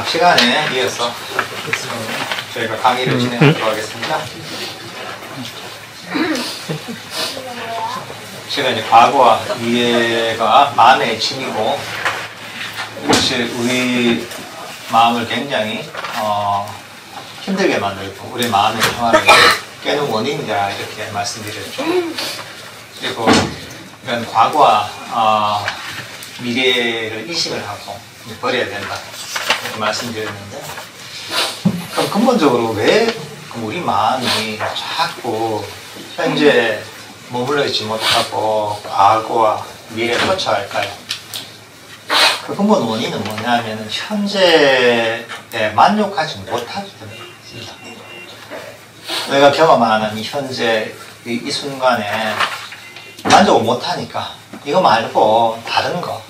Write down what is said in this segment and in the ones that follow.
시간에 이어서 저희가 강의를 진행하도록 하겠습니다. 제가 이제 과거와 미래가 마음의 짐이고, 이것이 우리 마음을 굉장히 힘들게 만들고 우리 마음의 평화를 깨는 원인이다, 이렇게 말씀드렸죠. 그리고 이런 과거와 미래를 인식을 하고 버려야 된다, 이렇게 말씀드렸는데, 그럼 근본적으로 왜 우리 마음이 자꾸 현재 머물러 있지 못하고 과거와 미래를 쫓아갈까요? 그 근본 원인은 뭐냐면 현재에 만족하지 못하기 때문입니다. 내가 경험하는 이 현재 이 순간에 만족을 못하니까 이거 말고 다른 거,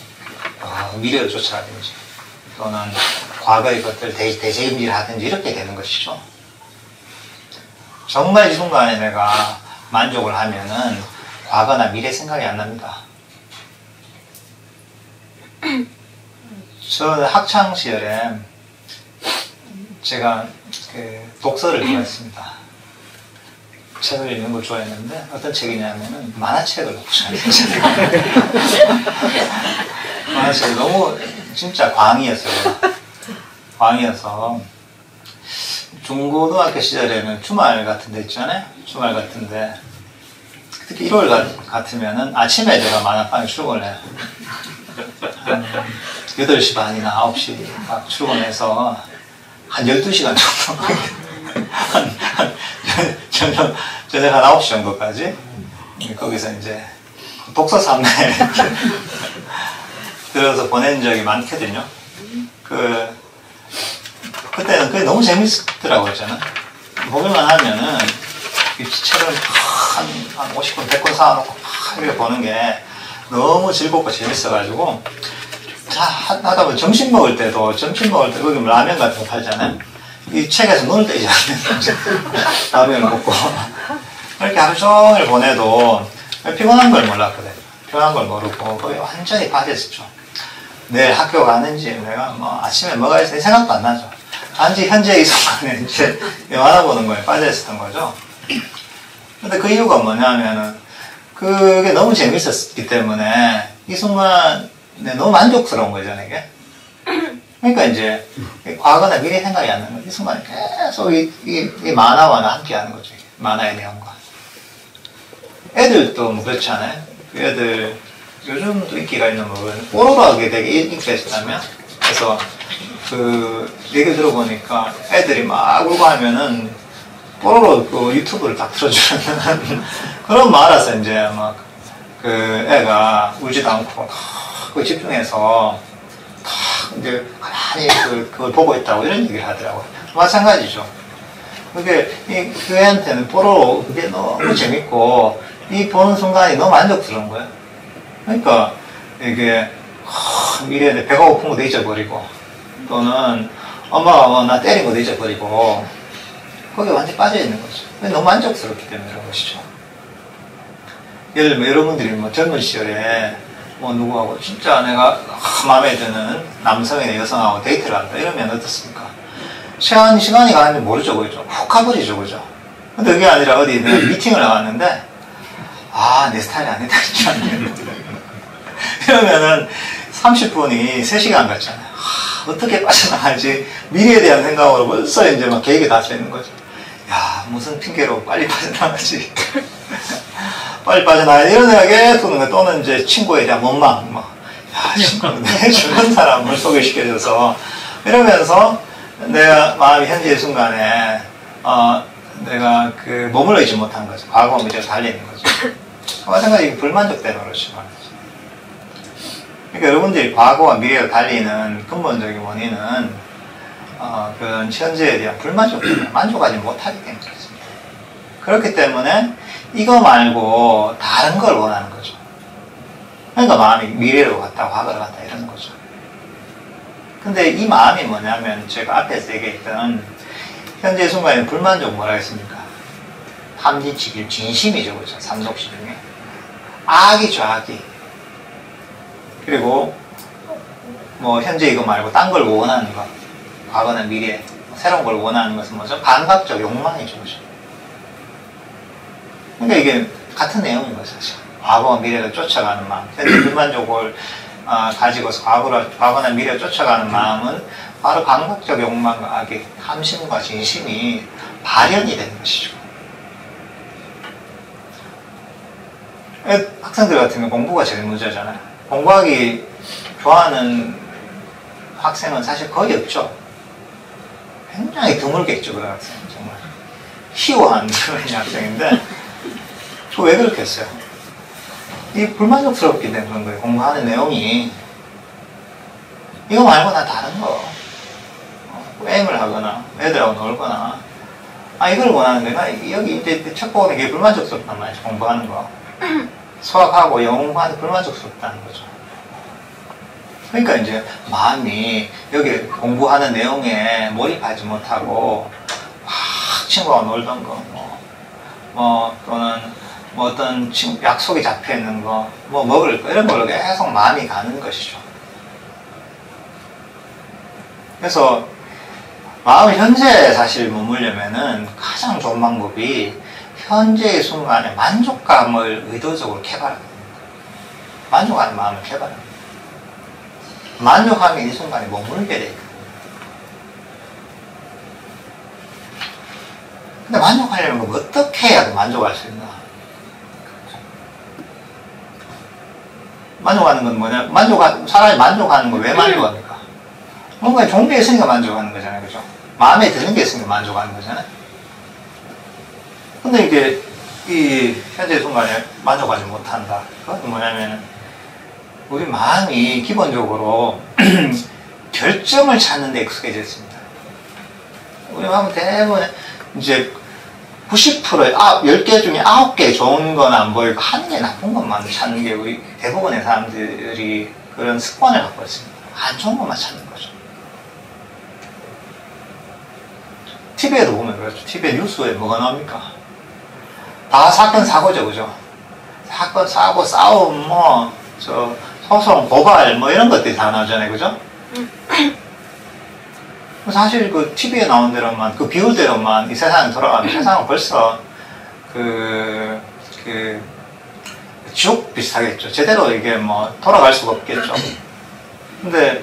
미래를 쫓아가든지 또는 과거의 것들 되새김질하든지 이렇게 되는 것이죠. 정말 이 순간에 내가 만족을 하면은 과거나 미래 생각이 안 납니다. 저는 학창 시절에 제가 독서를 좋아했습니다. 책을 읽는 걸 좋아했는데, 어떤 책이냐면은 만화책을 너무 좋아했어요. 만화책이 너무 진짜 광이었어요. 광이어서 중고등학교 시절에는 주말 같은 데 있잖아요. 주말 같은데 특히 일요일 같으면은 아침에 제가 만화방에 출근을 해요. 한 8시 반이나 9시 막 출근해서 한 12시간 정도 저녁 한 9시 정도까지 거기서 이제 독서 삼매 들어서 보낸 적이 많거든요. 그때는 그게 너무 재밌더라고요, 저는. 보기만 하면은 이 책을 한 50권, 100권 사놓고 이렇게 보는 게 너무 즐겁고 재밌어가지고, 하다 보면 점심 먹을 때 거기 라면 같은 거 팔잖아요. 이 책에서 눈을 떼지 않는 라면을 먹고 이렇게 하루 종일 보내도 피곤한 걸 몰랐거든요. 피곤한 걸 모르고 거기 완전히 빠졌었죠. 내일 학교 가는지 내가 뭐 아침에 뭐가 있을지 생각도 안 나죠. 단지 현재 이 순간에 이제 영화 보는 거에 빠져있었던 거죠. 근데 그 이유가 뭐냐면은 그게 너무 재밌었기 때문에 이 순간에 너무 만족스러운 거죠, 이게. 그러니까 이제 과거나 미래 생각이 안 나는 거죠. 이 순간에 계속 이 만화와 함께 하는 거죠. 만화의 내용과. 애들도 뭐 그렇잖아요. 그 애들 요즘도 인기가 있는 거는 뽀로로하게 되게 인기가 있었다면, 그래서 얘기 들어보니까 애들이 막 울고 하면은 뽀로로 유튜브를 딱 틀어주는 그런 말아서 이제 애가 울지도 않고 집중해서 이제 가만히 그걸 보고 있다고 이런 얘기를 하더라고요. 마찬가지죠. 그 애한테는 뽀로로 그게 너무 재밌고 이 보는 순간이 너무 만족스러운 거예요. 그러니까 이게 미래에 배가 고픈 것도 잊어버리고, 또는 엄마가 나 때린 것도 잊어버리고, 거기에 완전히 빠져있는 거죠. 너무 만족스럽기 때문에 그런 것이죠. 예를 들면 여러분들이 젊은 시절에 누구하고 진짜 내가 마음에 드는 남성이나 여성하고 데이트를 한다 이러면 어떻습니까? 시간이 가는지 모르죠, 그죠? 훅 가버리죠, 그죠? 근데 그게 아니라 어디 내가 미팅을 나갔는데 내 스타일이 아니다 이러면은 30분이 3시간 같잖아요. 어떻게 빠져나갈지 미래에 대한 생각으로 벌써 이제 계획이 다 써 있는 거죠. 야, 무슨 핑계로 빨리 빠져나가지. 빨리 빠져나가야 이런 생각이 계속 드는 거예요. 또는 이제 친구에 대한 원망, 내 주변 사람을 소개시켜줘서 이러면서 내가 마음이 현재의 순간에 내가 머물러 있지 못한 거죠. 과거와 미래가 달려있는 거죠. 마찬가지로 불만족 때문에 그렇죠. 그러니까 여러분들이 과거와 미래가 달리는 근본적인 원인은 그런 현재에 대한 불만족 때문에 만족하지 못하기 때문에 그렇습니다. 그렇기 때문에 이거 말고 다른 걸 원하는 거죠. 그러니까 마음이 미래로 갔다 과거로 갔다 이러는 거죠. 근데 이 마음이 뭐냐면 제가 앞에서 얘기했던 현재 순간에 불만족 뭐라 했습니까? 탐진치기 진심이죠, 그죠? 삼독시 중에 악이죠, 악이. 그리고 현재 이거 말고 딴 걸 원하는 거, 과거나 미래, 새로운 걸 원하는 것은 뭐죠? 감각적 욕망이죠. 그러니까 이게 같은 내용인 거죠, 사실. 과거와 미래를 쫓아가는 마음. 현재 불만족을 가지고서 과거나 미래를 쫓아가는 마음은 바로 감각적 욕망과 악의 탐심과 진심이 발현이 되는 것이죠. 학생들 같으면 공부가 제일 문제잖아요. 공부하기 좋아하는 학생은 사실 거의 없죠. 굉장히 드물겠죠, 그런 학생. 정말. 희화한 그런 학생인데, 저 왜 그렇게 했어요? 이게 불만족스럽기 때문에 그런 거예요. 공부하는 내용이. 이거 말고 나 다른 거. 게임을 하거나, 애들하고 놀거나. 이걸 원하는데, 나 여기 이제 책 보는 게 불만족스럽단 말이죠. 공부하는 거. 수학하고 영어 공부하는데 불만족스럽다는 거죠. 그러니까 이제 마음이 여기 공부하는 내용에 몰입하지 못하고 막 친구와 놀던 거, 또는 어떤 약속이 잡혀 있는 거, 먹을 거, 이런 걸로 계속 마음이 가는 것이죠. 그래서 마음을 현재에 사실 머물려면은 가장 좋은 방법이 현재의 순간에 만족감을 의도적으로 개발하는 겁니다. 만족하는 마음을 개발하는 겁니다. 만족하면 이 순간에 머물게 돼 있거든요. 근데 만족하려면 어떻게 해야 만족할 수 있나? 만족하는 건 뭐냐? 사람이 만족하는 걸 왜 만족합니까? 뭔가 좋은 게 있으니까 만족하는 거잖아요. 그죠? 마음에 드는 게 있으니까 만족하는 거잖아요. 근데 이게 이 현재 순간에 만족하지 못한다. 그건 뭐냐면 우리 마음이 기본적으로 결점을 찾는 데 익숙해져 있습니다. 우리 마음은 대부분 이제 90%에 10개 중에 9개 좋은 건 안 보이고 1개 나쁜 것만 찾는 게 우리 대부분의 사람들이 그런 습관을 갖고 있습니다. 안 좋은 것만 찾는 거죠. TV에도 보면 그렇죠. TV에 뉴스에 뭐가 나옵니까? 다 사건 사고죠, 그죠? 사건 사고 싸움 소송 고발 이런 것들이 다 나오잖아요, 그죠? 사실 그 TV에 나온 대로만 그 비율대로만 이 세상이 돌아가면 세상은 벌써 지옥 비슷하겠죠. 제대로 이게 돌아갈 수가 없겠죠. 근데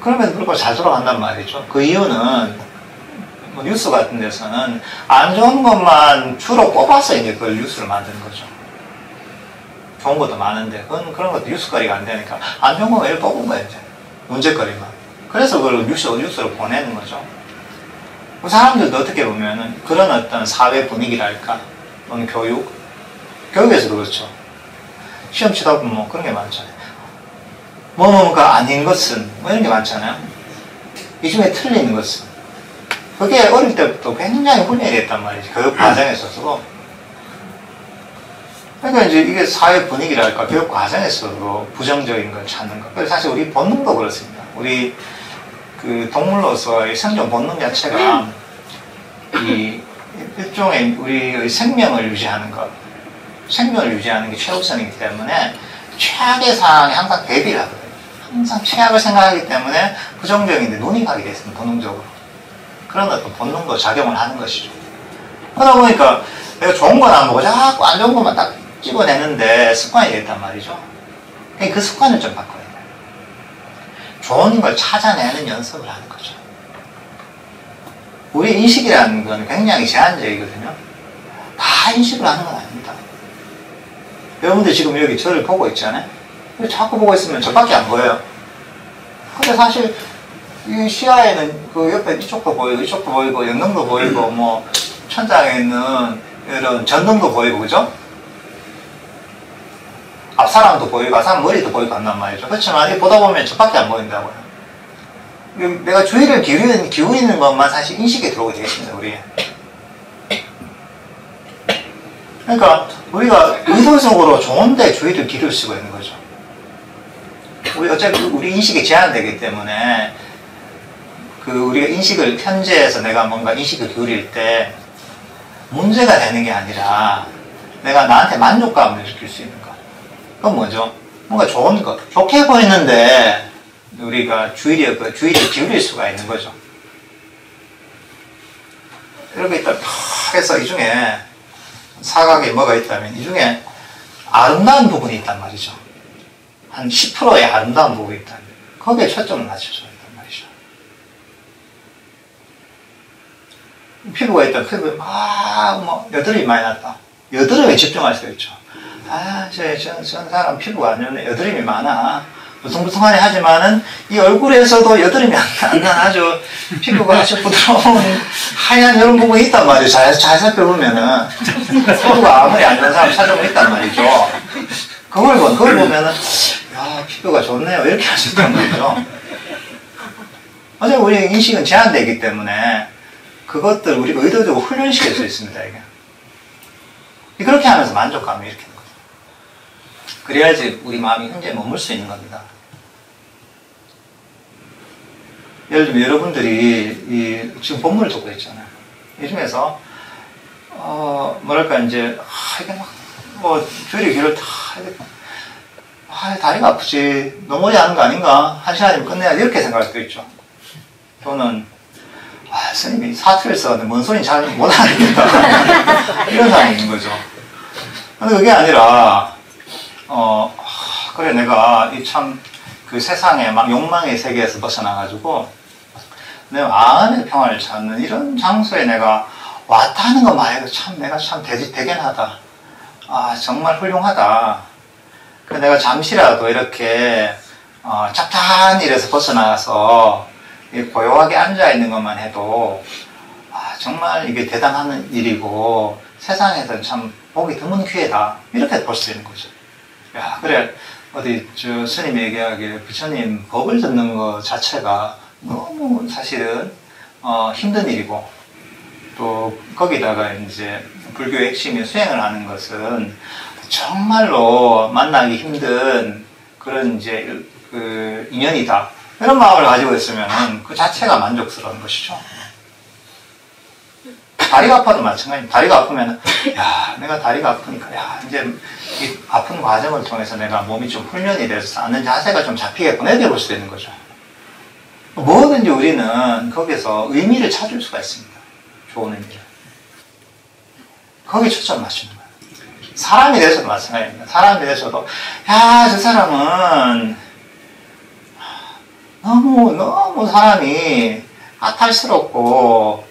그럼에도 불구하고 잘 돌아간단 말이죠. 그 이유는 뉴스 같은 데서는 안 좋은 것만 주로 뽑아서 이제 그걸 뉴스를 만드는 거죠. 좋은 것도 많은데 그런 것도 뉴스거리가 안 되니까 안 좋은 거 왜 뽑은 거예요, 이제. 문제거리만. 그래서 그걸 뉴스로 보내는 거죠. 사람들도 어떻게 보면은 그런 어떤 사회 분위기랄까, 또는 교육에서도 그렇죠. 시험 치다 보면 그런 게 많잖아요. 뭐가 아닌 것은, 이런 게 많잖아요. 이 중에 틀린 것은. 그게 어릴 때부터 굉장히 훈련이 됐단 말이지. 교육 과정에 있어서도. 그러니까 이제 이게 사회 분위기랄까, 교육 과정에서도 부정적인 걸 찾는 것. 그래서 사실 우리 본능도 그렇습니다. 우리 동물로서의 생존 본능 자체가 일종의 우리의 생명을 유지하는 것, 생명을 유지하는 게 최우선이기 때문에 최악의 상황에 항상 대비를 하거든요. 항상 최악을 생각하기 때문에 부정적인데 눈이 가게 됐습니다, 본능적으로. 그런 어떤 본능도 작용을 하는 것이죠. 그러다 보니까 내가 좋은 건 안 보고 자꾸 안 좋은 것만 딱 찍어내는데 습관이 됐단 말이죠. 그 습관을 좀 바꿔야 돼요. 좋은 걸 찾아내는 연습을 하는 거죠. 우리 인식이라는 건 굉장히 제한적이거든요. 다 인식을 하는 건 아닙니다. 여러분들 지금 여기 저를 보고 있잖아요. 자꾸 보고 있으면 저밖에 안 보여요. 근데 사실 이 시야에는 그 옆에 이쪽도 보이고 이쪽도 보이고 영등도 보이고 천장에 있는 이런 전등도 보이고, 그죠? 앞사람도 보이고 앞사람 머리도 보이고 한단 말이죠. 그렇지만 보다 보면 저밖에 안 보인다고요. 내가 주의를 기울이는 것만 사실 인식에 들어오게 되겠습니다, 우리. 그러니까 우리가 의도적으로 좋은데 주의를 기울일 수가 있는 거죠. 어차피 우리 인식이 제한되기 때문에 우리가 인식을, 현재에서 내가 뭔가 인식을 기울일 때 문제가 되는 게 아니라 내가 나한테 만족감을 느낄 수 있는 것. 그건 뭐죠? 뭔가 좋은 것. 좋게 보이는데 우리가 주의를 기울일 수가 있는 거죠. 이렇게 있다 팍 해서 이 중에 사각에 뭐가 있다면 이 중에 아름다운 부분이 있단 말이죠. 한 10%의 아름다운 부분이 있다면 거기에 초점을 맞춰줘야 된단 말이죠. 피부가 있다. 피부에 여드름이 많이 났다. 여드름에 집중할 수가 있죠. 저 사람 피부가 안 좋네. 여드름이 많아. 부성부성하네 하지만은 이 얼굴에서도 여드름이 안 나. 아주 피부가 아주 부드러운 하얀 이런 부분이 있단 말이에요. 잘 살펴보면은. 피부가 아무리 안 좋은 사람 찾아보면 있단 말이죠. 그걸 보면은, 야, 피부가 좋네요. 이렇게 할 수 있단 말이죠. 어차피 우리 인식은 제한되기 때문에 그것들 우리가 의도적으로 훈련시킬 수 있습니다, 이게. 그렇게 하면서 만족감을 일으키는 거죠. 그래야지 우리 마음이 현재 머물 수 있는 겁니다. 예를 들면 여러분들이 지금 본문을 듣고 있잖아요. 이 중에서 뭐랄까 이제 이게 줄이 길을 다 다리가 아프지 넘어지 않은 거 아닌가? 한 시간이면 끝내야 돼. 이렇게 생각할 수도 있죠. 또는 스님이 사투리를 써는데 뭔 소리인지 잘 못 알아듣겠다. 이런 사람이 있는 거죠. 근데 그게 아니라 그래 내가 그 세상에 막 욕망의 세계에서 벗어나가지고 내 마음의 평화를 찾는 이런 장소에 내가 왔다 하는 것만 해도 내가 참 대견하다. 정말 훌륭하다. 그래서 내가 잠시라도 이렇게 잡다한 일에서 벗어나서 고요하게 앉아있는 것만 해도 정말 이게 대단한 일이고 세상에서는 참 보기 드문 기회다. 이렇게 볼 수 있는 거죠. 야, 그래 어디 스님이 얘기하기에 부처님 법을 듣는 것 자체가 너무 사실은 힘든 일이고 또 거기다가 이제 불교의 핵심인 수행을 하는 것은 정말로 만나기 힘든 그런 이제 그 인연이다. 이런 마음을 가지고 있으면 그 자체가 만족스러운 것이죠. 다리가 아파도 마찬가지입니다. 다리가 아프면 야 내가 다리가 아프니까 야 이제 이 아픈 과정을 통해서 내가 몸이 좀 훈련이 돼서 앉는 자세가 좀 잡히겠구나 이렇게 볼 수도 있는 거죠. 뭐든지 우리는 거기서 의미를 찾을 수가 있습니다. 좋은 의미를. 거기 초점 맞추는 거예요. 사람이 돼서도 마찬가지입니다. 사람이 돼서도 야 저 사람은 너무 사람이 까탈스럽고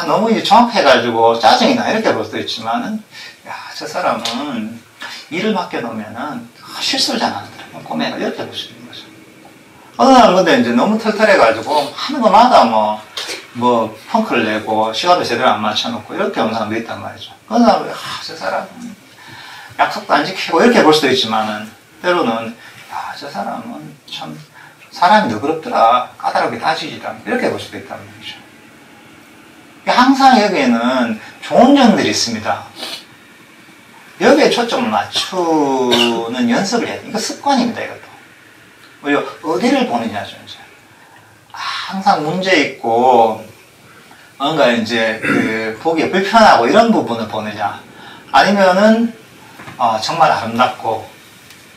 너무 이제 정확해가지고 짜증이 나 이렇게 볼 수도 있지만은 야 저 사람은 일을 맡겨놓으면은 실수를 잘 하더라고요. 꼬매가 이렇게 볼 수 있는 거죠. 어느 날은 근데 이제 너무 털털해가지고 하는 것마다 뭐 펑크를 내고 시간도 제대로 안 맞춰놓고 이렇게 하는 사람도 있단 말이죠. 그런 사람은 저 사람은 약속도 안 지키고 이렇게 볼 수도 있지만은 때로는 야 저 사람은 참 사람이 너그럽더라. 까다롭게 따지지도 않고 이렇게 볼 수도 있단 말이죠. 항상 여기에는 좋은 점들이 있습니다. 여기에 초점을 맞추는 연습을 해야 돼요. 이거 습관입니다, 이것도. 우리가 어디를 보느냐죠, 이제. 항상 문제 있고, 뭔가 이제, 보기 불편하고 이런 부분을 보느냐. 아니면은, 정말 아름답고,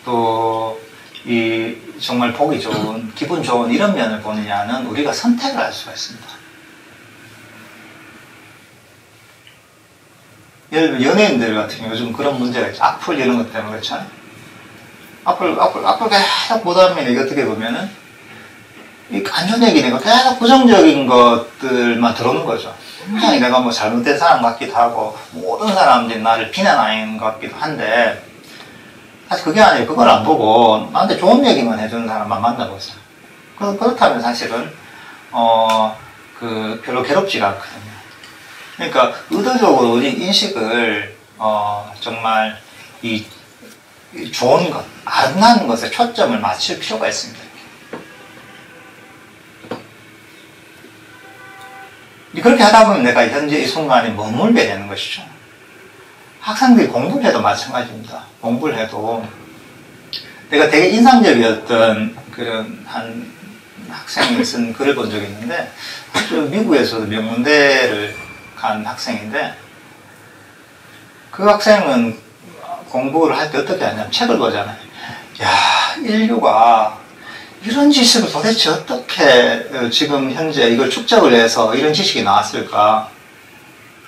또, 정말 보기 좋은, 기분 좋은 이런 면을 보느냐는 우리가 선택을 할 수가 있습니다. 예를 들면 연예인들 같은 경우 요즘 그런 문제가 있죠. 악플 이런 것 때문에 그렇잖아요. 악플 계속 보다 보면 이게 어떻게 보면은 안 좋은 얘기니까 계속 부정적인 것들만 들어오는 거죠. 굉장히 내가 뭐 잘못된 사람 같기도 하고 모든 사람들이 나를 비난하는 것 같기도 한데 사실 그게 아니에요. 그걸 안 보고 나한테 좋은 얘기만 해주는 사람만 만나보세요. 그렇다면 사실은 별로 괴롭지가 않거든요. 그러니까 의도적으로 우리 인식을 정말 이 좋은 것, 아름다운 것에 초점을 맞출 필요가 있습니다. 그렇게 하다 보면 내가 현재 이 순간에 머물게 되는 것이죠. 학생들이 공부를 해도 마찬가지입니다. 공부를 해도 내가 되게 인상적이었던 그런 한 학생이 쓴 글을 본 적이 있는데 아주 미국에서도 명문대를 간 학생인데 그 학생은 공부를 할 때 어떻게 하냐면 책을 보잖아요. 야, 인류가 이런 지식을 도대체 어떻게 지금 현재 이걸 축적을 해서 이런 지식이 나왔을까?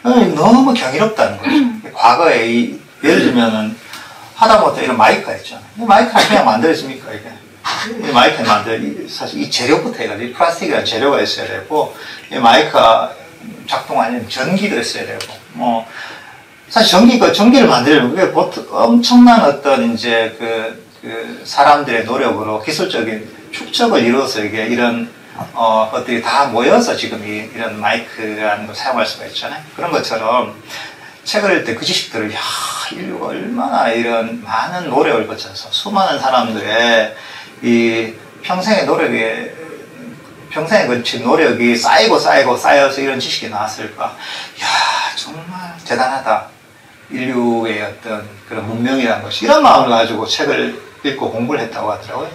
너무 경이롭다는 거죠. 과거에 예를 들면은 하다못해 이런 마이크가 있잖아요. 이 마이크는 그냥 만들어집니까, 이게? 이 마이크는 사실 이 재료부터 해가지고, 이 플라스틱이라는 재료가 있어야 되고, 이 마이크가 작동하려면 전기도 있어야 되고, 사실 전기를 만들려면 그게 엄청난 어떤 이제 그 사람들의 노력으로 기술적인 축적을 이루어서 이게 이런 것들이 다 모여서 지금 이런 마이크라는 걸 사용할 수가 있잖아요. 그런 것처럼 책을 읽을 때 그 지식들을, 인류가 얼마나 이런 많은 노력을 거쳐서 수많은 사람들의 이 평생에 걸친 노력이 쌓여서 이런 지식이 나왔을까. 정말 대단하다. 인류의 어떤 그런 문명이라는 것이. 이런 마음을 가지고 책을 읽고 공부를 했다고 하더라고요.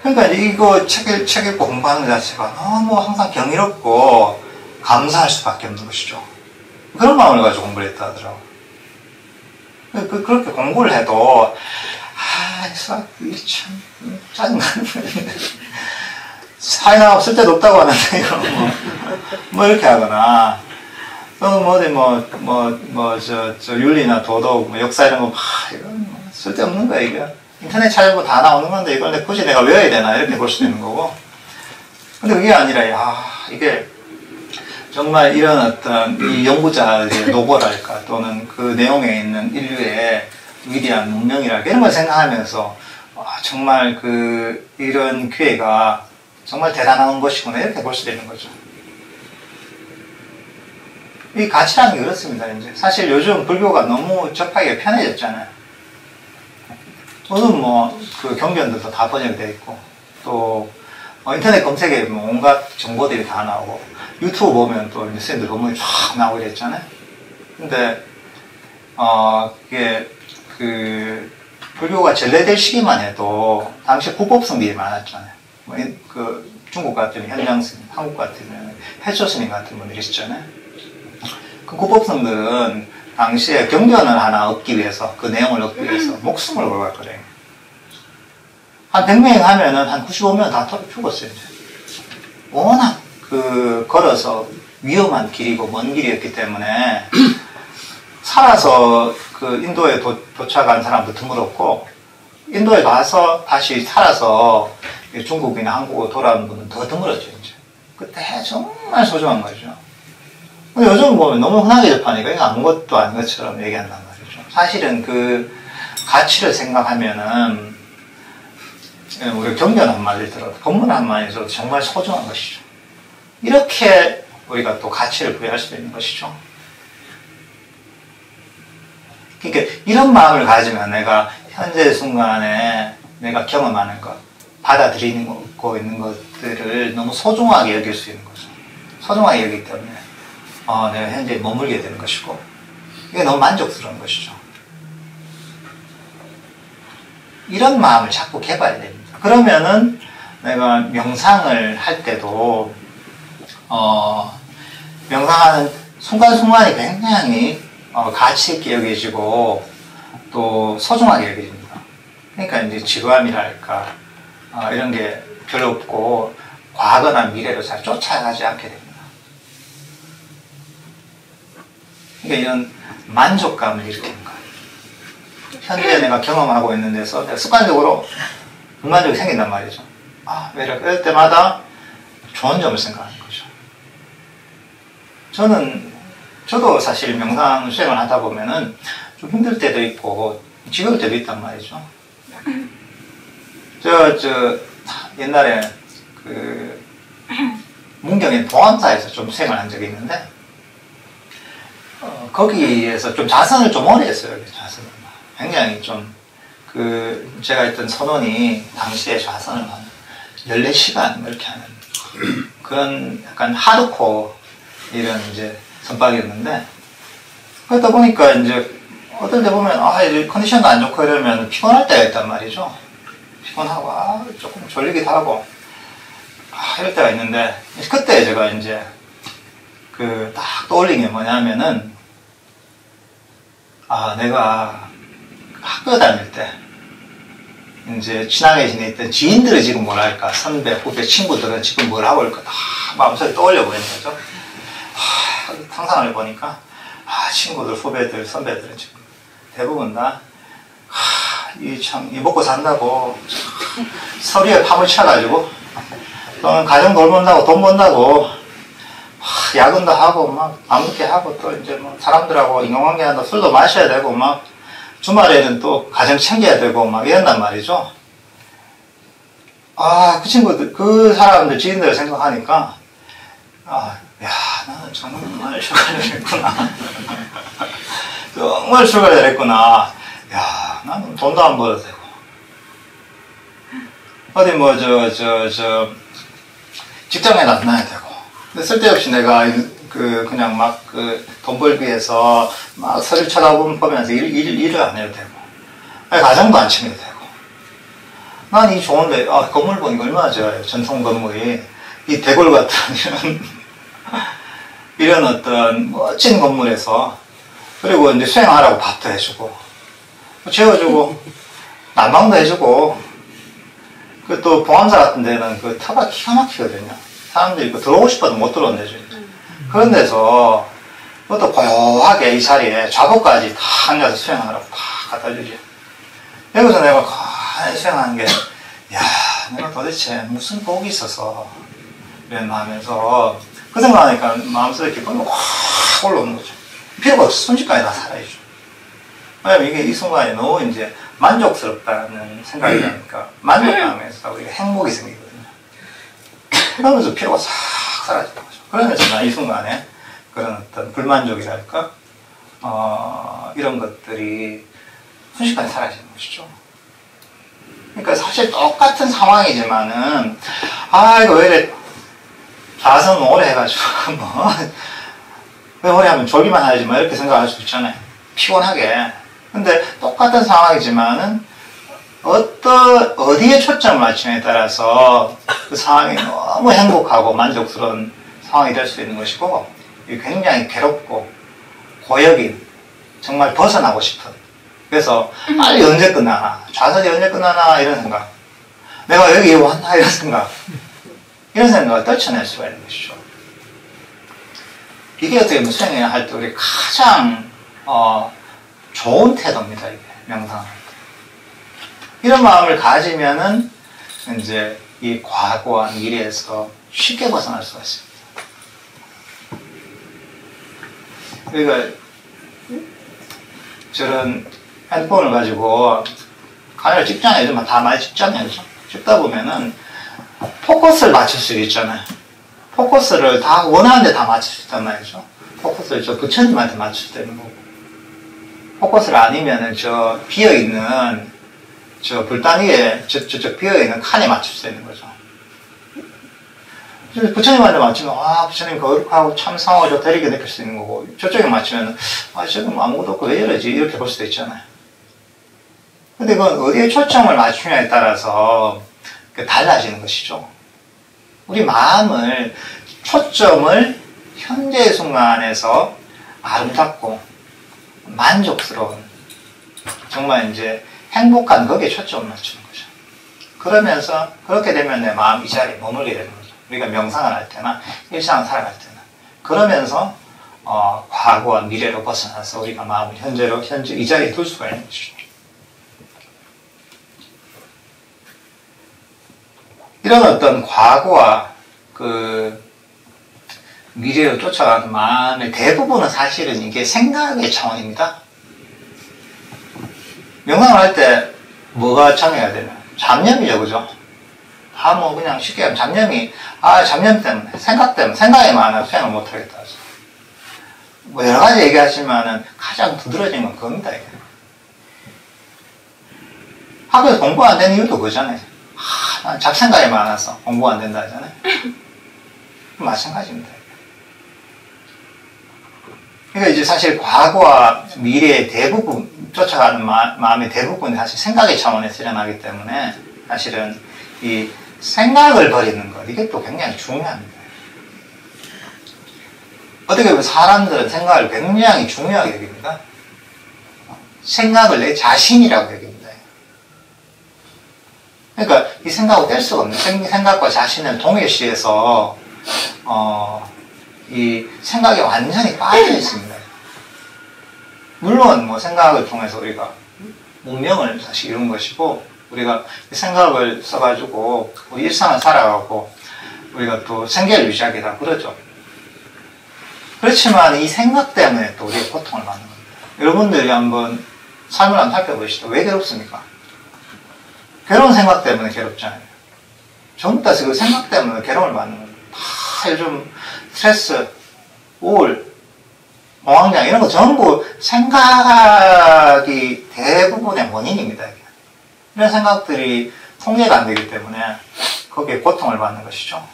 그러니까 이거 책 읽고 공부하는 자체가 너무 항상 경이롭고 감사할 수밖에 없는 것이죠. 그런 마음을 가지고 공부를 했다 하더라고요. 그렇게 공부를 해도, 수학이 참, 짜증나는 거예요. 사회 나가고 쓸데도 없다고 하는데, 이거 뭐 이렇게 하거나, 또는 윤리나 도덕, 역사 이런 거, 이건 쓸데없는 거야, 이게. 인터넷 찾아보고 다 나오는 건데, 이걸 굳이 내가 외워야 되나, 이렇게 볼 수도 있는 거고. 근데 그게 아니라, 이게, 정말 이런 어떤 이 연구자의 노고랄까 또는 그 내용에 있는 인류의 위대한 문명이랄까 이런 걸 생각하면서 정말 이런 기회가 정말 대단한 것이구나 이렇게 볼 수도 있는 거죠. 이 가치라는 게 그렇습니다. 이제 사실 요즘 불교가 너무 접하기가 편해졌잖아요. 요즘 그 경전들도 다 번역되어 있고 또 인터넷 검색에 온갖 정보들이 다 나오고 유튜브 보면 또 뉴스인들 논문이 쫙 나오고 이랬잖아요. 근데, 불교가 전래될 시기만 해도, 당시 불법성들이 많았잖아요. 중국 같으면 현장스님, 한국 같으면 해초스님 같은 분들이 있었잖아요. 그 불법성들은 당시에 경전을 하나 얻기 위해서, 그 내용을 얻기 위해서 목숨을 걸고 갔거든요. 한 100명 하면은 한 95명 다 죽었어요, 이제. 워낙 걸어서 위험한 길이고 먼 길이었기 때문에 살아서 인도에 도착한 사람도 드물었고 인도에 가서 다시 살아서 중국이나 한국으로 돌아오는 분은 더 드물었죠, 이제. 그때 정말 소중한 거죠. 근데 요즘 보면 너무 흔하게 접하니까 이거 아무것도 아닌 것처럼 얘기한단 말이죠. 사실은 그 가치를 생각하면은 우리 경전 한마디 들어도 본문 한마디 들어도 정말 소중한 것이죠. 이렇게 우리가 또 가치를 부여할 수도 있는 것이죠. 그러니까 이런 마음을 가지면 내가 현재 순간에 내가 경험하는 것, 받아들이고 있는 것들을 너무 소중하게 여길 수 있는 거죠. 소중하게 여기기 때문에 내가 현재 머물게 되는 것이고 이게 너무 만족스러운 것이죠. 이런 마음을 자꾸 개발해야 됩니다. 그러면은 내가 명상을 할 때도 명상하는 순간순간이 굉장히 가치 있게 여겨지고 또 소중하게 여겨집니다. 그러니까 이제 지루함이랄까 이런 게 별로 없고 과거나 미래로 잘 쫓아가지 않게 됩니다. 그러니까 이런 만족감을 일으키는 거예요. 현재 내가 경험하고 있는 데서 내가 습관적으로 불만족이 생긴단 말이죠. 왜 이럴까? 이럴 때마다 좋은 점을 생각하는 거죠. 저도 사실 명상 수행을 하다 보면은 좀 힘들 때도 있고, 지겨울 때도 있단 말이죠. 옛날에 문경의 보안사에서 좀 수행을 한 적이 있는데, 거기에서 좀 자선을 좀 오래 했어요, 자선을. 굉장히 제가 했던 선원이 당시에 자선을 한 14시간 이렇게 하는 그런 약간 하드코어 이런 이제 선박이었는데, 그러다 보니까 이제 어떨 때 보면 이제 컨디션도 안 좋고 이러면 피곤할 때가 있단 말이죠. 피곤하고 조금 졸리기도 하고 이럴 때가 있는데, 그때 제가 이제 딱 떠올린 게 뭐냐면은 내가 학교 다닐 때 이제 친하게 지냈던 지인들이 지금 뭐랄까 선배, 후배, 친구들은 지금 뭘 하고 있을까 다 마음속에 떠올려 보이는 거죠. 상상을 해보니까, 친구들, 후배들, 선배들은 지금 대부분 다, 이 먹고 산다고, 서류에 파묻혀가지고, 또는 가정 돌본다고, 돈 번다고, 야근도 하고, 막, 아무렇게 하고, 또 이제 뭐, 사람들하고 인간관계 한다, 술도 마셔야 되고, 막, 주말에는 또 가정 챙겨야 되고, 막 이런단 말이죠. 그 친구들, 그 사람들, 지인들을 생각하니까, 야, 나는 정말 휴가를 했구나. 정말 휴가를 잘했구나. 야, 나는 돈도 안 벌어도 되고. 어디 뭐, 직장에 나타나야 되고. 근데 쓸데없이 내가, 그냥 막, 돈 벌기 위해서 막 서류 쳐다보면서 일을 안 해도 되고. 가정도 안 챙겨도 되고. 난 이 좋은데, 건물 보니까 얼마나 좋아요. 전통 건물이. 이 대골 같은 이런 어떤 멋진 건물에서, 그리고 이제 수행하라고 밥도 해주고, 재워주고, 난방도 해주고, 또 봉암사 같은 데는 그 터가 기가 막히거든요. 사람들이 들어오고 싶어도 못 들어온대죠. 그런 데서, 그것도 고요하게 이 자리에 좌복까지 다 앉아서 수행하라고 다 갖다 주지. 여기서 내가 가만히 수행하는 게, 야, 내가 도대체 무슨 복이 있어서, 이랬나 하면서, 그 생각하니까 마음속에 기쁨이 확 올라오는 거죠. 필요가 없어. 순식간에 다 사라지죠. 왜냐면 이게 이 순간에 너무 이제 만족스럽다는 생각이 나니까, 만족감에서 우리가 행복이 생기거든요. 그러면서 필요가 싹 사라지는 거죠. 그러면서 난 이 순간에 그런 어떤 불만족이랄까, 이런 것들이 순식간에 사라지는 것이죠. 그러니까 사실 똑같은 상황이지만은, 이거 왜 이래, 자선 오래 해가지고, 왜 오래 하면 졸기만 하지, 이렇게 생각할 수 있잖아요. 피곤하게. 근데 똑같은 상황이지만은, 어디에 초점을 맞추냐에 따라서 그 상황이 너무 행복하고 만족스러운 상황이 될 수 있는 것이고, 굉장히 괴롭고, 고역인, 정말 벗어나고 싶은. 그래서 빨리 언제 끝나나, 좌선이 언제 끝나나, 이런 생각. 내가 여기 왔나, 이런 생각. 이런 생각을 떨쳐낼 수가 있는 것이죠. 이게 어떻게 보면 수행을 할 때 우리 가장, 좋은 태도입니다, 이게. 명상할 때. 이런 마음을 가지면은, 이제, 이 과거와 미래에서 쉽게 벗어날 수가 있습니다. 그러니까, 저런 핸드폰을 가지고, 카메라 찍잖아요. 요즘 다 많이 찍잖아요. 그죠? 찍다 보면은, 포커스를 맞출 수 있잖아요. 포커스를 다 원하는 데 다 맞출 수 있단 말이죠. 포커스를 저 부처님한테 맞출 때는 거고. 포커스를 아니면은 저 비어있는, 저 불단 위에 저쪽 비어있는 칸에 맞출 수 있는 거죠. 부처님한테 맞추면, 부처님 거룩하고 참 상하고 좋다 이렇게 느낄 수 있는 거고, 저쪽에 맞추면, 지금 아무것도 없고 왜 이러지? 이렇게 볼 수도 있잖아요. 근데 그건 어디에 초점을 맞추냐에 따라서 달라지는 것이죠. 우리 마음을, 초점을 현재의 순간에서 아름답고 만족스러운, 정말 이제 행복한 거기에 초점을 맞추는 거죠. 그러면서, 그렇게 되면 내 마음 이 자리에 머물게 되는 거죠. 우리가 명상을 할 때나 일상을 살아갈 때나. 그러면서, 과거와 미래로 벗어나서 우리가 마음을 현재 이 자리에 둘 수가 있는 것이죠. 이런 어떤 과거와 미래로 쫓아가는 마음의 대부분은 사실은 이게 생각의 차원입니다. 명상을 할 때 뭐가 참여해야 되나? 잡념이죠, 그죠? 다 그냥 쉽게 하면 잡념이, 잡념 때문에, 생각 때문에, 생각이 많아 수행을 못하겠다. 여러 가지 얘기하시면은 가장 두드러진 건 그겁니다, 이게. 학교에서 공부 안 되는 이유도 그거잖아요. 난 잡생각이 많아서 공부가 안 된다 하잖아요. 마찬가지입니다. 그러니까 이제 사실 과거와 미래의 대부분, 쫓아가는 마음의 대부분이 사실 생각의 차원에서 일어나기 때문에 사실은 이 생각을 버리는 것, 이게 또 굉장히 중요합니다. 어떻게 보면 사람들은 생각을 굉장히 중요하게 여깁니다. 생각을 내 자신이라고 여깁니다. 그러니까 이 생각을 뗄 수가 없는, 생각과 자신을 동일시해서 이 생각에 완전히 빠져 있습니다. 물론 뭐 생각을 통해서 우리가 문명을 사실 이룬 것이고, 우리가 생각을 써가지고 우리 일상을 살아가고 우리가 또 생계를 유지하기다 그러죠. 그렇지만 이 생각 때문에 또 우리가 고통을 받는 겁니다. 여러분들이 한번 삶을 한번 살펴보시죠. 왜 괴롭습니까? 괴로운 생각 때문에 괴롭잖아요. 전부 다 그 생각 때문에 괴로움을 받는 겁니다. 다 요즘 스트레스, 우울, 공황장 이런 거 전부 생각이 대부분의 원인입니다. 이런 생각들이 통제가 안 되기 때문에 거기에 고통을 받는 것이죠.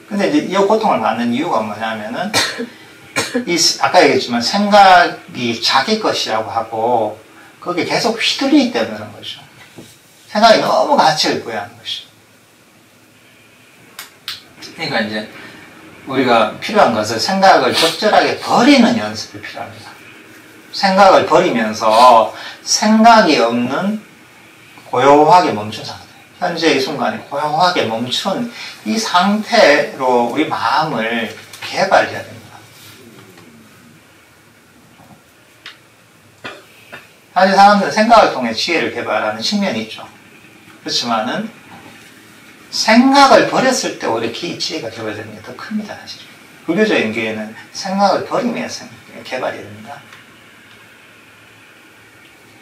근데 이제 이 고통을 받는 이유가 뭐냐면은 아까 얘기했지만 생각이 자기 것이라고 하고 거기에 계속 휘둘리기 때문에 그런 거죠. 생각이 너무 가치를 부여하는 것이죠. 그러니까 이제 우리가 필요한 것은 생각을 적절하게 버리는 연습이 필요합니다. 생각을 버리면서 생각이 없는 고요하게 멈춘 상태. 현재 이 순간에 고요하게 멈춘 이 상태로 우리 마음을 개발해야 됩니다. 사실 사람들은 생각을 통해 지혜를 개발하는 측면이 있죠. 그렇지만은 생각을 버렸을 때 오히려 지혜가 개발되는 게 더 큽니다. 사실 불교적인 교회는 생각을 버리면서 개발이 됩니다.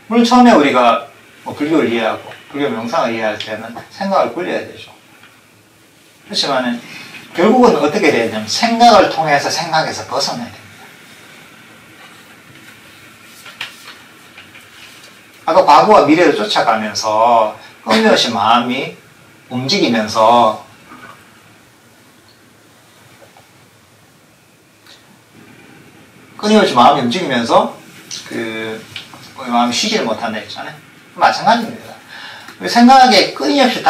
물론 처음에 우리가 뭐 불교를 이해하고 불교 명상을 이해할 때는 생각을 굴려야 되죠. 그렇지만은 결국은 어떻게 돼야 되냐면 생각을 통해서 생각에서 벗어나야 됩니다. 아까 과거와 미래를 쫓아가면서 끊임없이 마음이 움직이면서 마음이 쉬지를 못한다 했잖아요. 마찬가지입니다. 생각에 끊임없이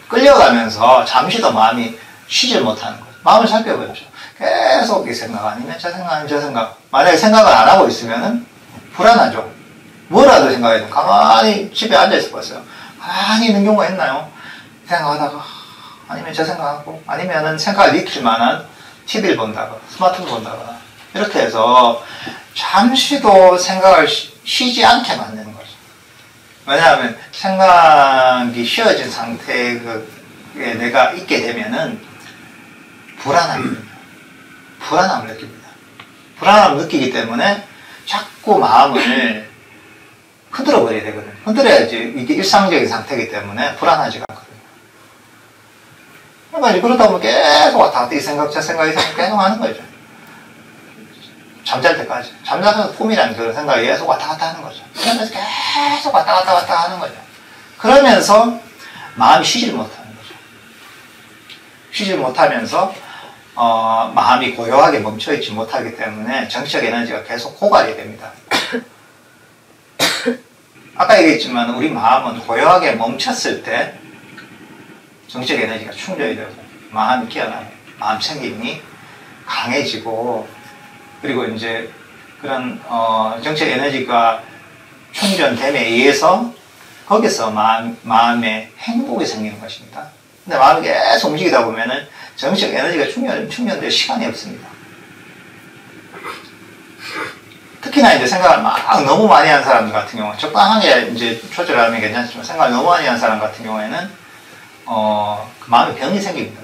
끌려가면서 잠시도 마음이 쉬지를 못하는 거예요. 마음을 살펴보죠. 계속 이 생각 아니면 저 생각 아니면 저 생각. 만약에 생각을 안 하고 있으면은 불안하죠. 뭐라도 생각해도 가만히 집에 앉아있을 거였어요. 가만히 있는 경우가 있나요? 생각하다가 아니면 저 생각하고 아니면은 생각을 익힐 만한 TV를 본다거나 스마트폰 본다거나 이렇게 해서 잠시도 생각을 쉬지 않게 만드는 거죠. 왜냐하면 생각이 쉬어진 상태에 내가 있게 되면은 불안함을 느낍니다. 불안함을 느끼기 때문에 자꾸 마음을 흔들어 버려야 되거든요. 흔들어야지 이게 일상적인 상태이기 때문에 불안하지가 않거든요. 그러니까 그러다 보면 계속 왔다 갔다 이 생각 저 생각 계속 하는 거죠. 잠잘 때까지. 잠자서 꿈이라는 그런 생각이 계속 왔다 갔다 하는 거죠. 그러면서 계속 왔다 갔다 하는 거죠. 그러면서 마음이 쉬지를 못하는 거죠. 쉬지 못하면서 마음이 고요하게 멈춰있지 못하기 때문에 정치적 에너지가 계속 고갈이 됩니다. 아까 얘기했지만 우리 마음은 고요하게 멈췄을 때 정치적 에너지가 충전이 되고 마음이 깨어나고 마음 챙김이 강해지고 그리고 이제 그런 정치적 에너지가 충전됨에 의해서 거기서 마음에 행복이 생기는 것입니다. 근데 마음이 계속 움직이다 보면은 정치적 에너지가 충전될 시간이 없습니다. 특히나 이제 생각을 막 너무 많이 하는 사람들 같은 경우는 적당하게 이제 조절하면 괜찮지만 생각을 너무 많이 하는 사람 같은 경우에는 그 마음에 병이 생깁니다.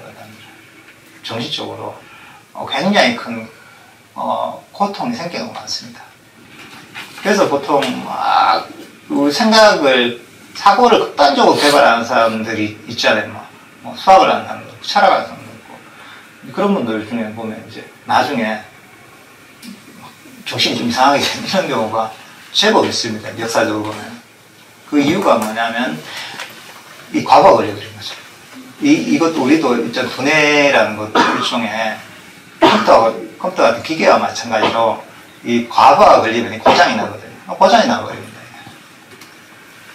정신적으로 굉장히 큰 고통이 생기는 것 같습니다. 그래서 보통 막 사고를 극단적으로 개발하는 사람들이 있잖아요. 뭐 수학을 하는 사람도 있고 철학하는 사람도 있고 그런 분들 중에 보면 이제 나중에 정신이 좀 이상하게 되는 이런 경우가 제법 있습니다. 역사적으로 보면. 그 이유가 뭐냐면 이 과부하 걸려버린 거죠. 이것도 우리도 일단 두뇌라는 것도 일종의 컴퓨터 같은 기계와 마찬가지로 이 과부하 걸리면 고장이 나거든요. 고장이 나버립니다.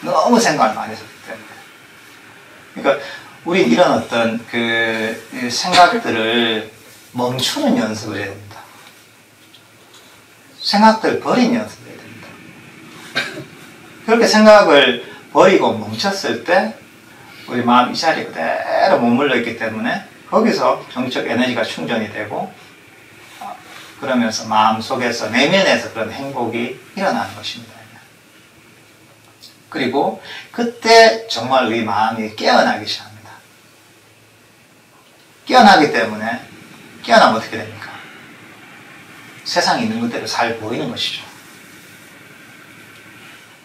너무 생각을 많이 했기 때문에. 그러니까 우린 이런 어떤 그 생각들을 멈추는 연습을 해야 됩니다. 생각들을 버리는 연습을 해야 됩니다. 그렇게 생각을 버리고 멈췄을 때 우리 마음 이 자리에 그대로 머물러 있기 때문에 거기서 정적 에너지가 충전이 되고 그러면서 마음 속에서 내면에서 그런 행복이 일어나는 것입니다. 그리고 그때 정말 우리 마음이 깨어나기 시작합니다. 깨어나기 때문에 깨어나면 어떻게 됩니까? 세상에 있는 그대로 잘 보이는 것이죠.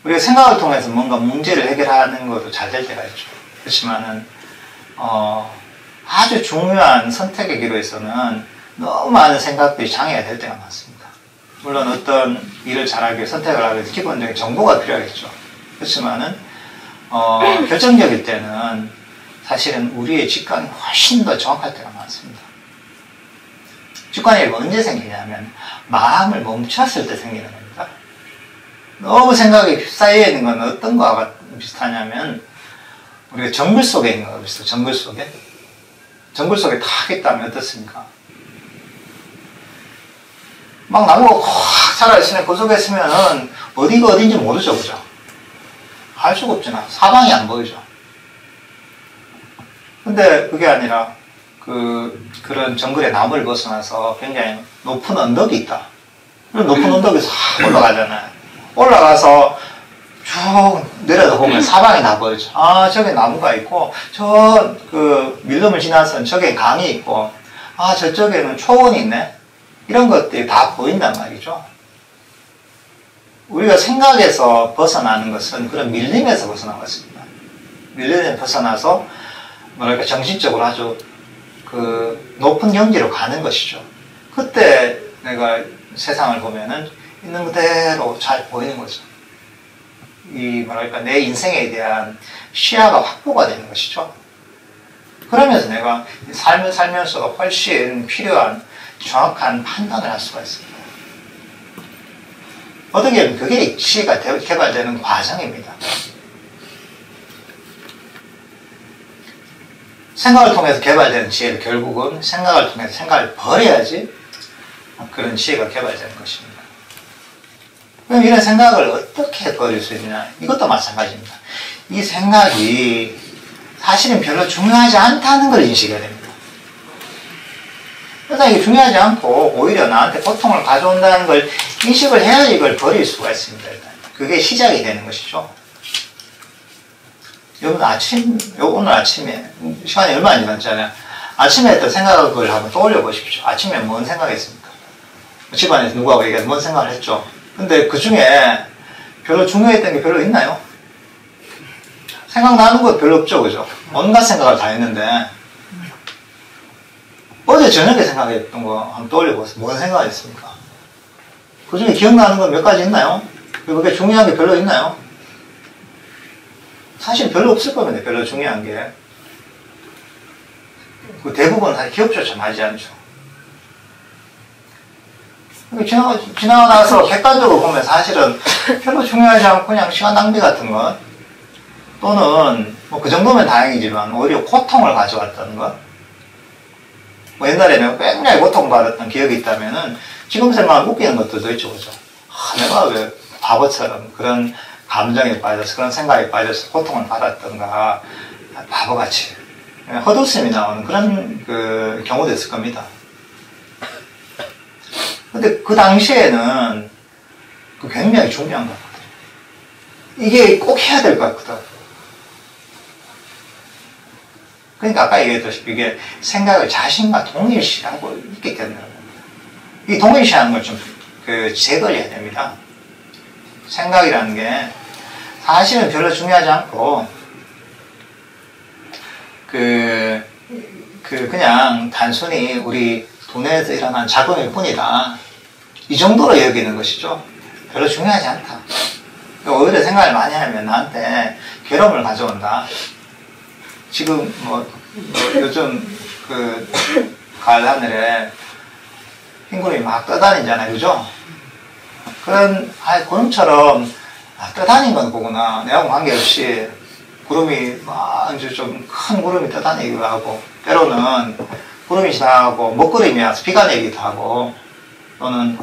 우리가 생각을 통해서 뭔가 문제를 해결하는 것도 잘 될 때가 있죠. 그렇지만은 아주 중요한 선택의 기로에서는 너무 많은 생각들이 장애가 될 때가 많습니다. 물론 어떤 일을 잘하기 위해 선택을 하기 위해서 기본적인 정보가 필요하겠죠. 그렇지만은 결정적일 때는 사실은 우리의 직관이 훨씬 더 정확할 때가 많습니다. 직관이 언제 생기냐면 마음을 멈췄을 때 생기는 겁니다. 너무 생각이 휩싸여 있는 건 어떤 거와 비슷하냐면 우리가 정글 속에 있는 거와 비슷해요. 정글 속에 탁 있다면 어떻습니까? 막 나무가 확 자라있으면 그 속에 있으면은 어디가 어딘지 모르죠, 그죠? 알 수가 없잖아. 사방이 안 보이죠. 근데 그게 아니라 그런 정글의 나무를 벗어나서 굉장히 높은 언덕이 있다. 그럼 높은 언덕에 싹 올라가잖아요. 올라가서 쭉 내려다보면 사방이 다 보이죠. 아, 저기 나무가 있고, 밀림을 지나서 저기 강이 있고, 아, 저쪽에는 초원이 있네. 이런 것들이 다 보인단 말이죠. 우리가 생각에서 벗어나는 것은 그런 밀림에서 벗어난 것입니다. 밀림에서 벗어나서, 뭐랄까, 정신적으로 아주 높은 경지로 가는 것이죠. 그때 내가 세상을 보면은 있는 그대로 잘 보이는 거죠. 뭐랄까, 내 인생에 대한 시야가 확보가 되는 것이죠. 그러면서 내가 삶을 살면서 훨씬 필요한 정확한 판단을 할 수가 있습니다. 어떻게 보면 그게 지혜가 개발되는 과정입니다. 생각을 통해서 개발되는 지혜는 결국은 생각을 통해서 생각을 버려야지 그런 지혜가 개발되는 것입니다. 그럼 이런 생각을 어떻게 버릴 수 있느냐? 이것도 마찬가지입니다. 이 생각이 사실은 별로 중요하지 않다는 걸 인식해야 됩니다. 그래서 이게 중요하지 않고 오히려 나한테 고통을 가져온다는 걸 인식을 해야지 이걸 버릴 수가 있습니다. 일단. 그게 시작이 되는 것이죠. 여러분 오늘 아침에 시간이 얼마 안 지났잖아요. 아침에 했던 생각을 한번 떠올려 보십시오. 아침에 뭔 생각했습니까? 집안에서 누구하고 얘기해서 뭔 생각을 했죠. 근데 그 중에 별로 중요했던 게 별로 있나요? 생각나는 거 별로 없죠, 그죠? 온갖 생각을 다 했는데 어제 저녁에 생각했던 거 한번 떠올려 보세요. 뭔 생각을 했습니까? 그 중에 기억나는 건 몇 가지 있나요? 그리고 그게 중요한 게 별로 있나요? 사실 별로 없을 겁니다. 별로 중요한 게. 그 대부분 사실 기억조차 나지 않죠. 지나고 나서 객관적으로 보면 사실은 별로 중요하지 않고 그냥 시간 낭비 같은 것 또는 뭐 그 정도면 다행이지만 오히려 고통을 가져왔다는 것 뭐 옛날에 내가 굉장히 고통받았던 기억이 있다면은 지금 생각하면 웃기는 것들도 있죠. 그죠? 내가 왜 바보처럼 그런 감정에 빠져서 그런 생각에 빠져서 고통을 받았던가 바보같이 헛웃음이 나오는 그런 경우도 있을 겁니다. 근데 그 당시에는 굉장히 중요한 것 같아요. 이게 꼭 해야 될 것 같거든. 그러니까 아까 얘기했다시피 이게 생각을 자신과 동일시하고 있기 때문에 이 동일시하는 걸 좀 제거해야 됩니다. 생각이라는 게 사실은 별로 중요하지 않고 그냥 단순히 우리 두뇌에서 일어난 작용일 뿐이다. 이 정도로 여기는 것이죠. 별로 중요하지 않다. 오히려 생각을 많이 하면 나한테 괴로움을 가져온다. 지금 요즘 가을 하늘에 흰구름이 막 떠다니잖아요. 그죠? 구름처럼 떠다니는 건 보구나. 내하고 관계없이 구름이 막 이제 좀 큰 구름이 떠다니기도 하고 때로는 구름이 지나가고 먹구름이 와서 비가 내기도 하고 또는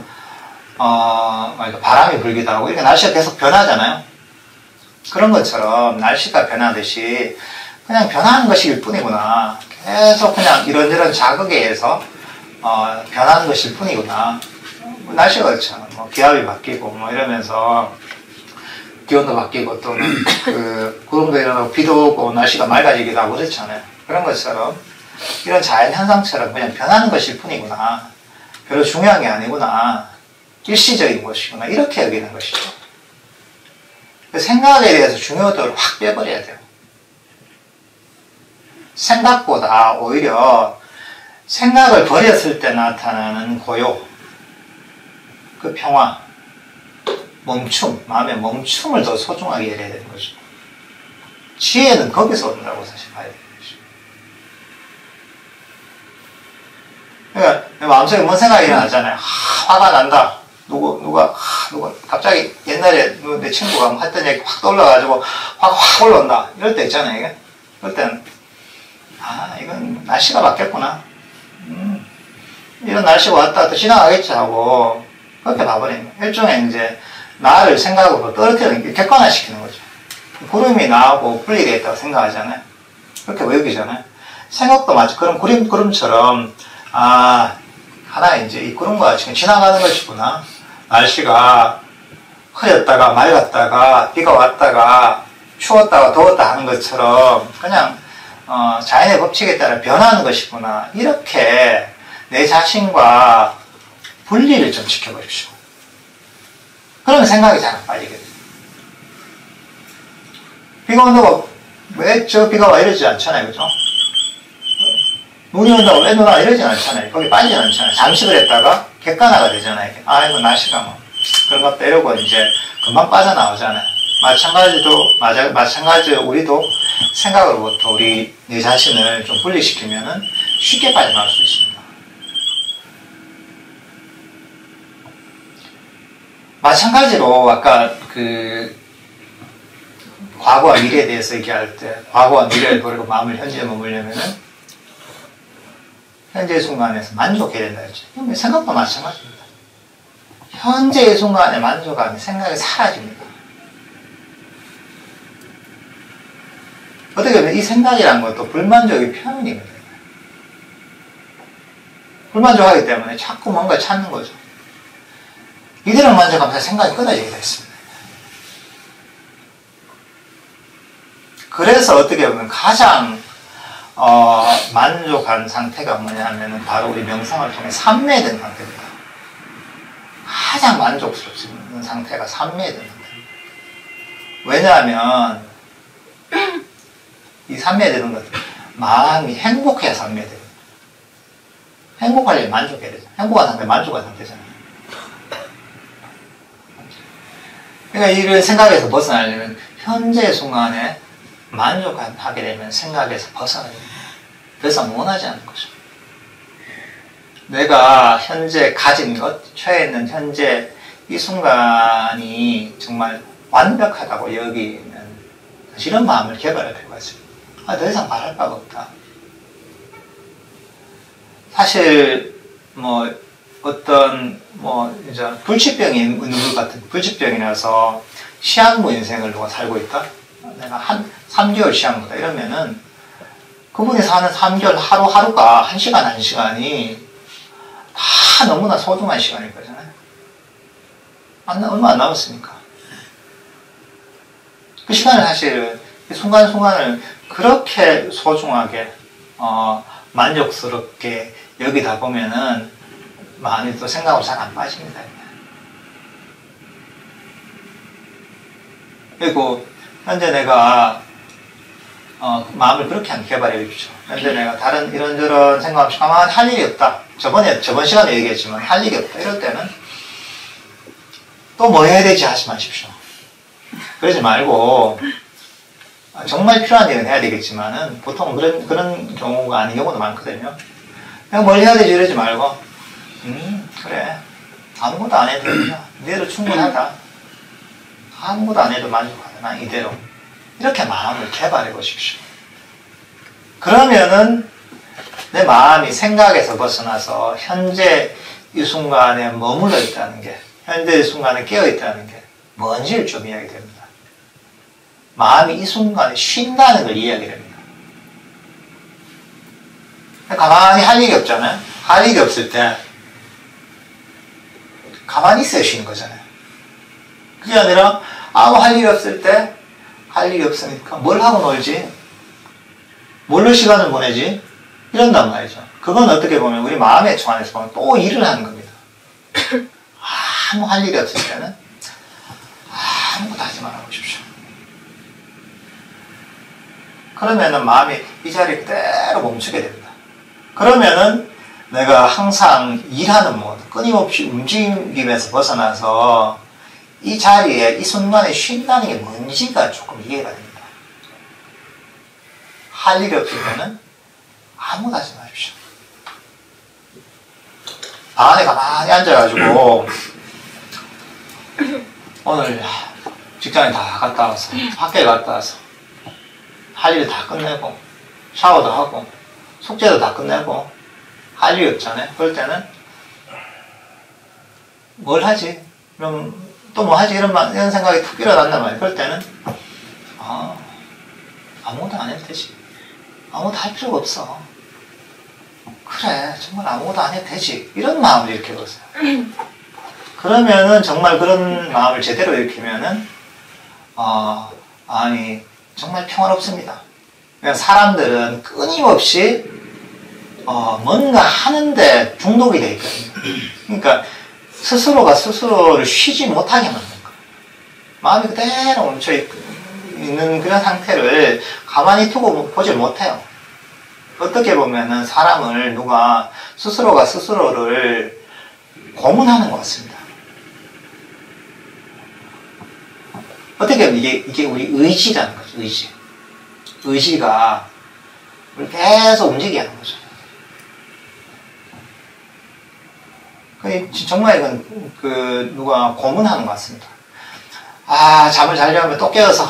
바람이 불기도 하고 이렇게 날씨가 계속 변하잖아요. 그런 것처럼 날씨가 변하듯이 그냥 변하는 것일 뿐이구나. 계속 그냥 이런저런 자극에 의해서 변하는 것일 뿐이구나. 날씨가 그렇잖아. 뭐 기압이 바뀌고 뭐 이러면서 기온도 바뀌고 또는 구름도 일어나고 비도 오고 날씨가 맑아지기도 하고 그렇잖아요. 그런 것처럼 이런 자연 현상처럼 그냥 변하는 것일 뿐이구나. 별로 중요한 게 아니구나. 일시적인 것이구나. 이렇게 여기는 것이죠. 생각에 대해서 중요도를 확 빼버려야 돼요. 생각보다 오히려 생각을 버렸을 때 나타나는 고요, 그 평화, 멈춤, 마음의 멈춤을 더 소중하게 여겨야 되는 거죠. 지혜는 거기서 온다고 사실 봐야 되는 거죠. 그러니까 내 마음속에 뭔 생각이 일어나잖아요. 화가 난다. 누가 갑자기 옛날에 내 친구가 뭐 했던 얘기 확 떠올라가지고 화가 확 올라온다. 이럴 때 있잖아요. 이게. 그럴 땐 이건 날씨가 바뀌었구나. 이런 날씨가 왔다 또 지나가겠지 하고 그렇게 봐버리는 거예요. 일종의 이제 나를 생각으로 떨어뜨리는 게 객관화시키는 거죠. 구름이 나하고 분리되어 있다고 생각하잖아요. 그렇게 여기잖아요. 생각도 마치 그런 구름처럼 하나 이제 이 구름과 지금 지나가는 것이구나. 날씨가 흐렸다가 맑았다가 비가 왔다가 추웠다가 더웠다 하는 것처럼 그냥 자연의 법칙에 따라 변하는 것이구나. 이렇게 내 자신과 분리를 좀 지켜보십시오. 그러면 생각이 잘 안 빠지게 돼요. 비가 온다고 왜 저 비가 와 이러지 않잖아요. 그죠? 눈이 온다고 왜 눈 와 이러지 않잖아요. 거기 빠지지 않잖아요. 잠시 그랬다가 객관화가 되잖아요. 이거 날씨가 뭐 그런 것도 이러고 이제 금방 빠져나오잖아요. 마찬가지로 우리도 생각으로부터 내 자신을 좀 분리시키면은 쉽게 빠져나올 수 있습니다. 마찬가지로 아까 과거와 미래에 대해서 얘기할 때 과거와 미래를 버리고 마음을 현재에 머물려면은 현재의 순간에서 만족해야 된다 했죠. 생각도 마찬가지입니다. 현재의 순간에 만족하면 생각이 사라집니다. 어떻게 보면 이 생각이라는 것도 불만족의 표현입니다. 불만족하기 때문에 자꾸 뭔가 찾는 거죠. 이대로 만족하면서 생각이 끊어지게 됐습니다. 그래서 어떻게 보면 가장 만족한 상태가 뭐냐면 바로 우리 명상을 통해 삼매된 상태입니다. 가장 만족스럽는 상태가 삼매된 상태입니다. 왜냐하면 이 삼매되는 것은 마음이 행복해야 삼매돼요. 행복하려면 만족해야 되죠. 행복한 상태, 만족한 상태잖아요. 그러니까 이런 생각에서 벗어나려면 현재 순간에 만족하게 되면 생각에서 벗어나야 됩니다. 더 이상 원하지 않는 거죠. 내가 현재 가진 것, 처해 있는 현재 이 순간이 정말 완벽하다고 여기는 이런 마음을 개발할 필요가 있습니다. 더 이상 말할 바가 없다. 사실 이제 불치병이 있는 것 같은 불치병이라서 시한부 인생을 누가 살고 있다. 내가 한 3개월 시한부다 이러면은 그분이 사는 3개월 하루하루가 1시간 1시간이 다 너무나 소중한 시간일 거잖아요. 얼마 안 남았으니까. 그 시간을 사실 순간순간을 그렇게 소중하게 만족스럽게 여기다 보면은 마음이 또 생각으로 잘 안 빠집니다. 그리고 현재 내가 마음을 그렇게 한 개발해 주십시오. 현재 내가 다른 이런저런 생각 없이 가만히 할 일이 없다. 저번 시간에 얘기했지만 할 일이 없다. 이럴 때는 또 뭐 해야 되지 하지 마십시오. 그러지 말고 정말 필요한 일은 해야 되겠지만은 보통 그런 경우가 아닌 경우도 많거든요. 내가 뭘 해야 되지 이러지 말고 그래 아무것도 안 해도 되냐 이대로 충분하다. 아무것도 안 해도 만족하다. 난 이대로 이렇게 마음을 개발해 보십시오. 그러면은 내 마음이 생각에서 벗어나서 현재 이 순간에 머물러 있다는 게 현재 이 순간에 깨어 있다는 게 뭔지를 좀 이해하게 됩니다. 마음이 이 순간에 쉰다는 걸 이해하게 됩니다. 가만히 할 일이 없잖아요. 할 일이 없을 때 가만히 있어야 쉬는 거잖아요. 그게 아니라 아무 할 일이 없을 때 할 일이 없으니까 뭘 하고 놀지? 뭘로 시간을 보내지? 이런단 말이죠. 그건 어떻게 보면 우리 마음의 초안에서 보면 또 일을 하는 겁니다. 아무 할 일이 없을 때는 아무것도 하지 말아보십시오. 그러면은 마음이 이 자리에 그대로 멈추게 됩니다. 그러면은 내가 항상 일하는 모드, 끊임없이 움직임에서 벗어나서 이 자리에 이 순간에 쉰다는 게 뭔지가 조금 이해가 됩니다. 할 일이 없을 때는 아무것도 하지 마십시오. 방 안에 가만히 앉아가지고 오늘 직장에 다 갔다 와서 학교에 갔다 와서 할 일 다 끝내고 샤워도 하고 숙제도 다 끝내고 할 일이 없잖아요. 그럴 때는 뭘 하지? 그럼 또 뭐 하지? 이런 생각이 탁 일어난단 말이에요. 그럴 때는 아무것도 안 해도 되지. 아무것도 할 필요가 없어. 그래, 정말 아무것도 안 해도 되지. 이런 마음을 일으켜보세요. 그러면은 정말 그런 마음을 제대로 일으키면은 아니 정말 평화롭습니다. 그냥 사람들은 끊임없이 뭔가 하는데 중독이 돼 있거든요. 그러니까 스스로가 스스로를 쉬지 못하게 만든 거예요. 마음이 그대로 멈춰 있는 그런 상태를 가만히 두고 보질 못해요. 어떻게 보면은 사람을 누가 스스로가 스스로를 고문하는 것 같습니다. 어떻게 보면 이게 우리 의지라는 거죠. 의지가 우리 계속 움직이게 하는 거죠. 정말 이건 누가 고문하는 것 같습니다. 잠을 자려면 또 깨어서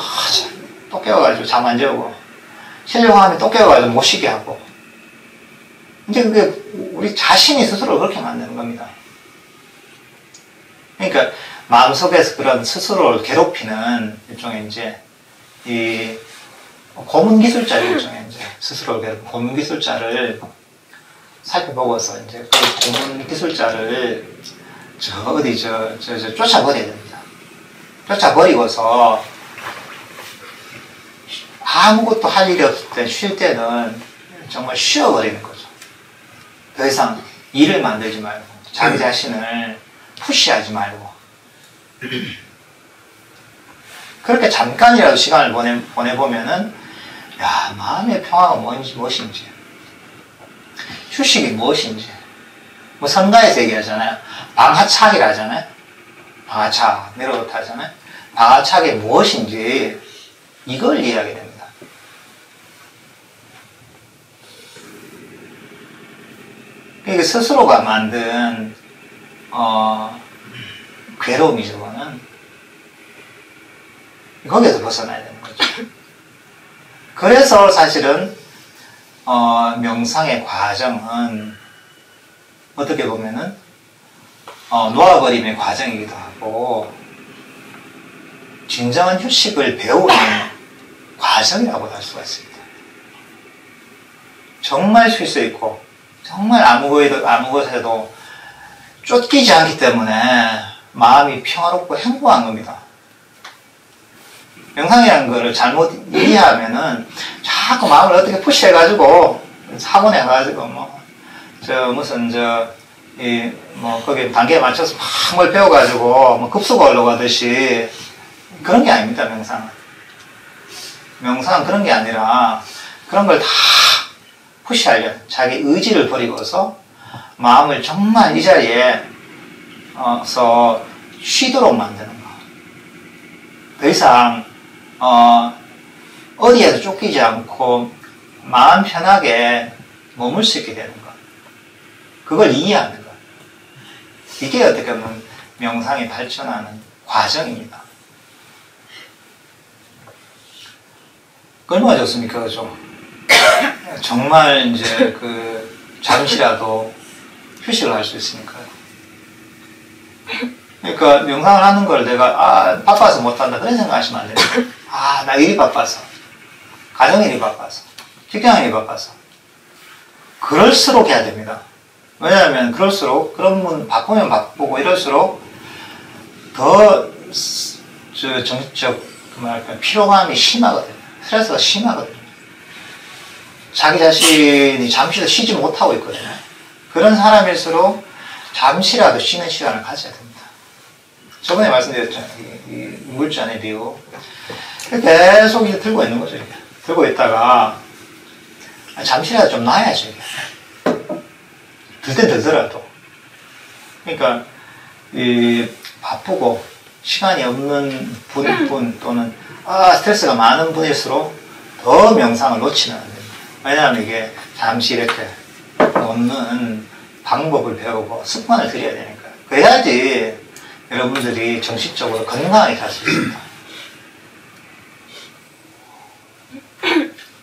또 깨워가지고 잠 안 재우고 쉬려고 하면 또 깨워가지고 못 쉬게 하고 이제 그게 우리 자신이 스스로 그렇게 만드는 겁니다. 그러니까 마음속에서 그런 스스로를 괴롭히는 일종의 이제 이 고문 기술자 일종의 이제 스스로를 괴롭히는 고문 기술자를 살펴보고서 이제 그 고문 기술자를 쫓아버려야 됩니다. 쫓아버리고서 아무것도 할 일이 없을 때 쉴 때는 정말 쉬어버리는 거죠. 더 이상 일을 만들지 말고 자기 자신을 푸시하지 말고 그렇게 잠깐이라도 시간을 보내보면은 마음의 평화가 무엇인지 휴식이 무엇인지 뭐 선가에서 얘기하잖아요. 방하착이라 하잖아요. 방하착 내려놓다 하잖아요. 방하착이 무엇인지 이걸 이해하게 됩니다. 그러니까 스스로가 만든 괴로움이죠. 그거는 거기에서 벗어나야 되는 거죠. 그래서 사실은 명상의 과정은 어떻게 보면은 놓아버림의 과정이기도 하고 진정한 휴식을 배우는 과정이라고 할 수가 있습니다. 정말 쉴 수 있고 정말 아무 것에도 쫓기지 않기 때문에 마음이 평화롭고 행복한 겁니다. 명상이라는 거를 잘못 이해하면은 자꾸 마음을 어떻게 푸시해가지고 사고 내가지고 거기 단계에 맞춰서 막 뭘 배워가지고 급수가 올라가듯이 그런 게 아닙니다. 명상은 그런 게 아니라 그런 걸 다 푸시하려는 자기 의지를 버리고서 마음을 정말 이 자리에서 쉬도록 만드는 거. 더 이상 어디에서 쫓기지 않고 마음 편하게 머물 수 있게 되는 것. 그걸 이해하는 것. 이게 어떻게 보면 명상이 발전하는 과정입니다. 얼마나 좋습니까? 그죠? 정말 이제 잠시라도 휴식을 할 수 있으니까요. 그러니까 명상을 하는 걸 내가 바빠서 못한다 그런 생각하시면 안 됩니다. 나 일이 바빠서 가정일이 바빠서 직장일이 바빠서 그럴수록 해야 됩니다. 왜냐하면 그럴수록 그런 분 바쁘면 바쁘고 이럴수록 더 정신적 피로감이 심하거든요. 스트레스가 심하거든요. 자기 자신이 잠시도 쉬지 못하고 있거든요. 그런 사람일수록 잠시라도 쉬는 시간을 가져야 됩니다. 저번에 말씀드렸잖아요. 이 물잔의 비유. 계속 이제 들고 있는 거죠. 이렇게. 들고 있다가 잠시라도 좀 놔야죠. 들 땐 들더라도. 그러니까 바쁘고 시간이 없는 분 또는 스트레스가 많은 분일수록 더 명상을 놓치면 안 됩니다. 왜냐하면 이게 잠시 이렇게 놓는 방법을 배우고 습관을 들여야 되니까요. 그래야지 여러분들이 정신적으로 건강하게 살 수 있습니다.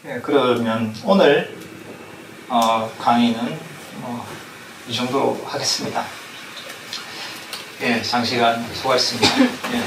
예, 그러면 오늘 강의는 이 정도로 하겠습니다. 예, 장시간 수고하셨습니다. 예.